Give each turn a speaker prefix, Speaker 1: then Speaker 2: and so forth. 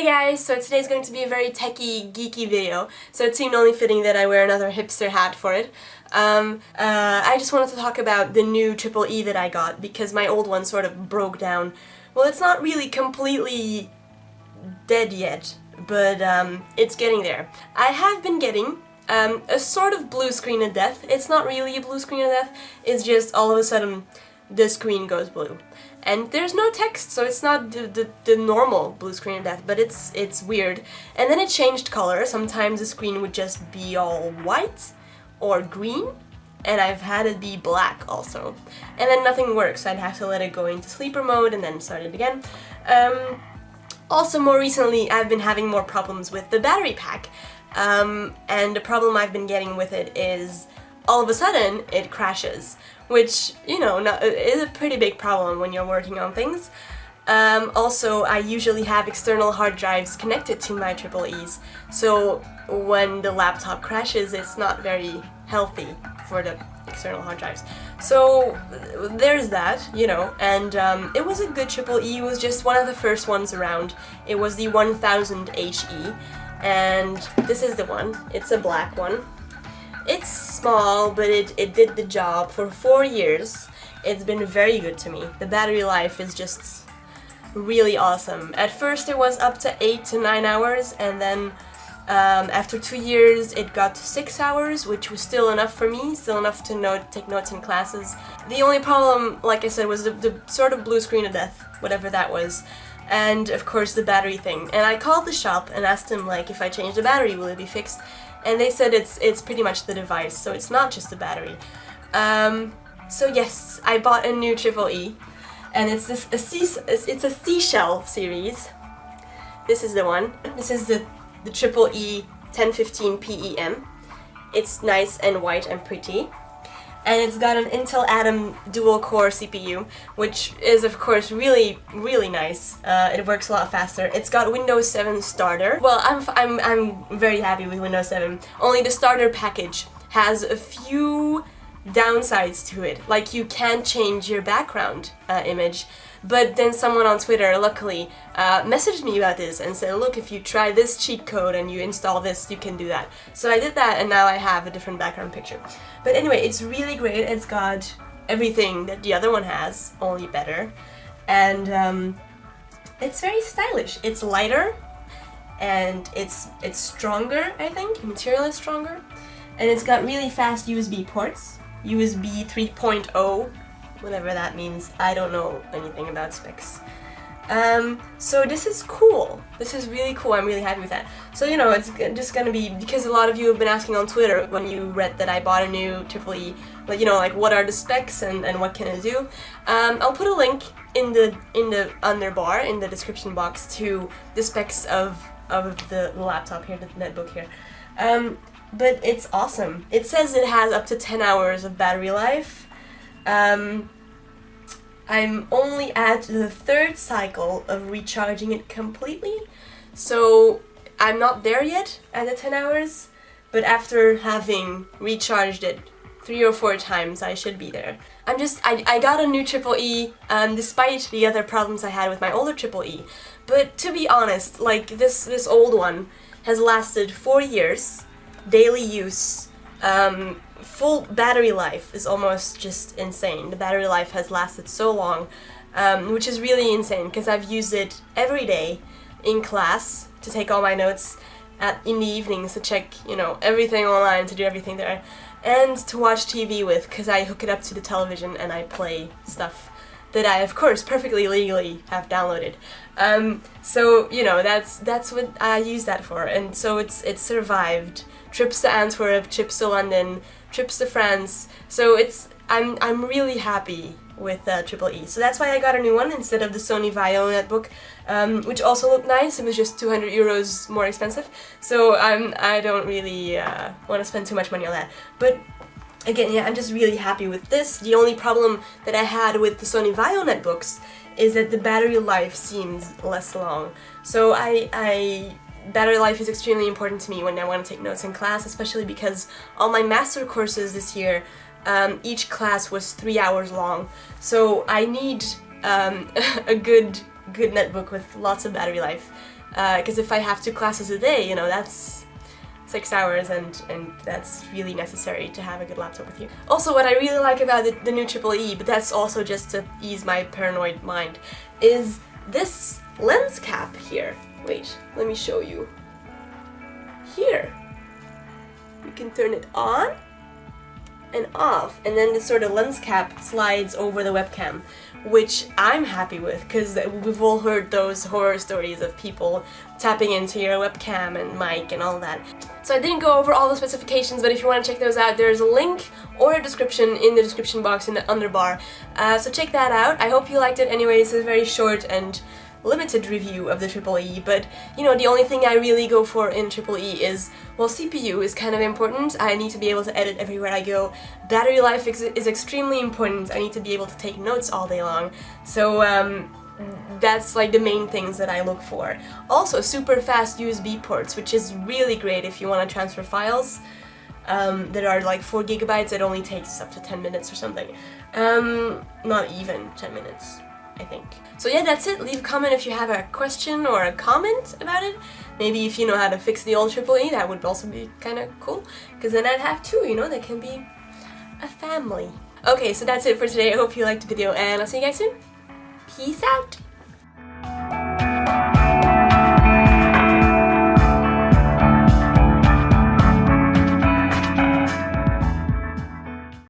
Speaker 1: Hey guys, so today's going to be a very techie, geeky video, so it seemed only fitting that I wear another hipster hat for it. I just wanted to talk about the new EE that I got, because my old one sort of broke down. Well, it's not really completely dead yet, but it's getting there. I have been getting a sort of blue screen of death. It's not really a blue screen of death, it's just all of a sudden the screen goes blue. And there's no text, so it's not the normal blue screen of death, but it's weird. And then it changed color. Sometimes the screen would just be all white or green, and I've had it be black also. And then nothing works, I'd have to let it go into sleeper mode and then start it again. Also, more recently, I've been having more problems with the battery pack. And the problem I've been getting with it is all of a sudden it crashes, which, you know, is a pretty big problem when you're working on things. Also, I usually have external hard drives connected to my EEs, so when the laptop crashes, it's not very healthy for the external hard drives. So there's that, you know, and it was a good EE. It was just one of the first ones around. It was the 1000 HE, and this is the one. It's a black one. It's small, but it did the job for 4 years. It's been very good to me. The battery life is just really awesome. At first it was up to 8 to 9 hours, and then after 2 years it got to 6 hours, which was still enough for me, still enough to take notes in classes. The only problem, like I said, was the sort of blue screen of death, whatever that was. And of course the battery thing. And I called the shop and asked them, like, if I change the battery, will it be fixed? And they said it's pretty much the device, so it's not just the battery. So yes, I bought a new EE, and it's a Seashell series. This is the one. This is the EE 1015 PEM. It's nice and white and pretty. And it's got an Intel Atom dual-core CPU, which is of course really, really nice. It works a lot faster. It's got Windows 7 Starter. Well, I'm very happy with Windows 7. Only the Starter package has a few downsides to it. Like, you can't change your background image. But then someone on Twitter, luckily, messaged me about this and said, look, if you try this cheat code and you install this, you can do that. So I did that, and now I have a different background picture. But anyway, it's really great. It's got everything that the other one has, only better. And it's very stylish. It's lighter, and it's stronger, I think. The material is stronger. And it's got really fast USB ports. USB 3.0. Whatever that means. I don't know anything about specs. So this is cool. This is really cool. I'm really happy with that. So, you know, it's just gonna be, because a lot of you have been asking on Twitter when you read that I bought a new EE, like, you know, like, what are the specs and what can it do? I'll put a link in the underbar, in the description box, to the specs of the laptop here, the netbook here. But it's awesome. It says it has up to 10 hours of battery life. I'm only at the 3rd cycle of recharging it completely, so I'm not there yet at the 10 hours, but after having recharged it 3 or 4 times, I should be there. I got a new EE, despite the other problems I had with my older EE, but to be honest, like, this old one has lasted 4 years, daily use. Full battery life is almost just insane. The battery life has lasted so long, which is really insane, because I've used it every day in class to take all my notes, in the evenings to check, you know, everything online, to do everything there, and to watch TV with, because I hook it up to the television and I play stuff that I, of course, perfectly legally have downloaded. So, you know, that's what I use that for, and so it's survived trips to Antwerp, trips to London, trips to France. So I'm really happy with EE. So that's why I got a new one instead of the Sony Vaio netbook, which also looked nice. It was just 200 euros more expensive. So I don't really want to spend too much money on that. But again, yeah, I'm just really happy with this. The only problem that I had with the Sony Vaio netbooks is that the battery life seems less long. So battery life is extremely important to me when I want to take notes in class, especially because all my master courses this year, each class was 3 hours long. So I need a good netbook with lots of battery life. because if I have 2 classes a day, you know, that's 6 hours, and that's really necessary to have a good laptop with you. Also, what I really like about the new EE, but that's also just to ease my paranoid mind, is this lens cap here. Wait, let me show you. Here. You can turn it on and off, and then this sort of lens cap slides over the webcam, which I'm happy with, because we've all heard those horror stories of people tapping into your webcam and mic and all that. So I didn't go over all the specifications, but if you want to check those out, there's a link or a description in the description box in the underbar. So check that out. I hope you liked it anyway. It's a very short and limited review of the EE, but you know, the only thing I really go for in EE is, well, CPU is kind of important. I need to be able to edit everywhere I go. Battery life is extremely important. I need to be able to take notes all day long. So that's like the main things that I look for. Also, super fast USB ports, which is really great if you want to transfer files that are like 4 GB. It only takes up to 10 minutes or something. Not even 10 minutes, I think. So yeah, that's it. Leave a comment if you have a question or a comment about it. Maybe if you know how to fix the old EE, that would also be kind of cool, because then I'd have 2, you know, that can be a family. Okay, so that's it for today. I hope you liked the video, and I'll see you guys soon. Peace out!